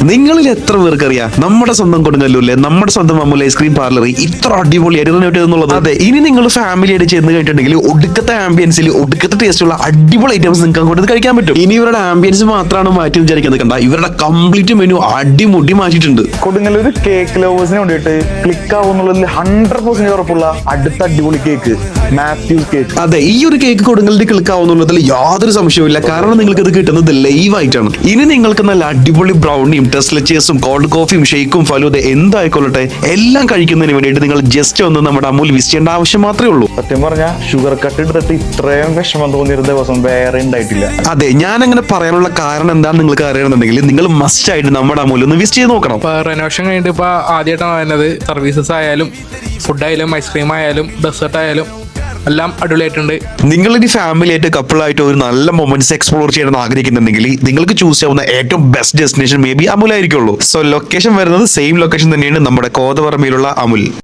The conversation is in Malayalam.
നിങ്ങളിൽ എത്ര പേർക്കറിയാം നമ്മുടെ സ്വന്തം കൊടുങ്ങല്ലൂരിലെ നമ്മുടെ സ്വന്തം അമുൽ ഐസ്ക്രീം പാർലർ ഇത്ര അടിപൊളിയായിട്ട് റിനോവേറ്റ് ചെയ്തെന്നുള്ളത്? അതെ, ഇനി നിങ്ങൾ ഫാമിലി ആയിട്ട് ചെന്ന് കഴിഞ്ഞിട്ടുണ്ടെങ്കിൽ ഒടുക്കത്തെ ആംബിയൻസിൽ ഒടുക്കത്തെ ടേസ്റ്റുള്ള അടിപൊളി ഐറ്റംസ് നിങ്ങൾക്ക് അങ്ങോട്ട് കഴിക്കാൻ പറ്റും. ഇനി ഇവരുടെ ആംബിയൻസ് മാത്രമാണ് മാറ്റി വിചാരിക്കുന്നത് കണ്ട, ഇവരുടെ കംപ്ലീറ്റ് മെനു അടിമുടി മാറ്റിയിട്ടുണ്ട്. കൊടുങ്ങല്ലൂർ കേക്ക് ലവേഴ്സിന് വേണ്ടിയിട്ട് ക്ലിക്ക് ആവുന്നുള്ളതിൽ 100% ഉറപ്പുള്ള അടുത്ത അടിപൊളി കേക്ക് മാത്യൂസ് കേക്ക്. അതെ, ഈ ഒരു കേക്ക് കൊടുങ്ങലിൽ ക്ലിക്ക് ആവുന്നുള്ളതിൽ യാതൊരു സംശയവുമില്ല. കാരണം നിങ്ങൾക്ക് ഇത് കിട്ടുന്നത് ലൈവ് ആയിട്ടാണ്. ഇനി നിങ്ങൾക്ക് നല്ല അടിപൊളി ബ്രൗണിയും ടെസ്ലച്ചേഴ്സും കോൾഡ് കോഫിയും ഷേക്കും ഫലൂദ എന്തായിക്കൊള്ളട്ടെ എല്ലാം കഴിക്കുന്നതിന് വേണ്ടിയിട്ട് നിങ്ങൾ ജസ്റ്റ് ഒന്ന് നമ്മുടെ അമുൽ വിസിറ്റ് ചെയ്യേണ്ട ആവശ്യം മാത്രമേ ഉള്ളൂ. സത്യം പറഞ്ഞാൽ ഷുഗർ കട്ട് എടുത്തിട്ട് ഇത്രയും വിഷമം തോന്നിയൊരു ദിവസം വേറെ ഉണ്ടായിട്ടില്ല. അതെ, ഞാൻ അങ്ങനെ പറയാനുള്ള കാരണം എന്താണെന്ന് നിങ്ങൾക്ക് അറിയണമെന്നുണ്ടെങ്കിൽ നിങ്ങൾ മസ്റ്റ് ആയിട്ട് നമ്മുടെ അമുൽ ഒന്ന് വിസിറ്റ് ചെയ്ത് നോക്കണം. ഇപ്പോൾ റെനോവേഷൻ കഴിഞ്ഞിട്ട് ഇപ്പോൾ ആദ്യമായിട്ടാണ് വരുന്നത്. സർവീസസ് ആയാലും ഫുഡായാലും ഐസ്ക്രീം ആയാലും ഡെസേർട്ട് ആയാലും എല്ലാം അടിപൊളിയായിട്ടുണ്ട്. നിങ്ങൾ ഇനി ഫാമിലി ആയിട്ട് കപ്പിളായിട്ട് ഒരു നല്ല മൊമെന്റ്സ് എക്സ്പ്ലോർ ചെയ്യണമെന്ന് ആഗ്രഹിക്കുന്നുണ്ടെങ്കിൽ നിങ്ങൾക്ക് ചൂസ് ചെയ്യാവുന്ന ഏറ്റവും best destination may be Amul ആയിരിക്കുള്ളൂ. സോ ലൊക്കേഷൻ വരുന്നത് സെയിം ലൊക്കേഷൻ തന്നെയാണ് നമ്മുടെ കോതപറമ്പിലുള്ള അമുൽ.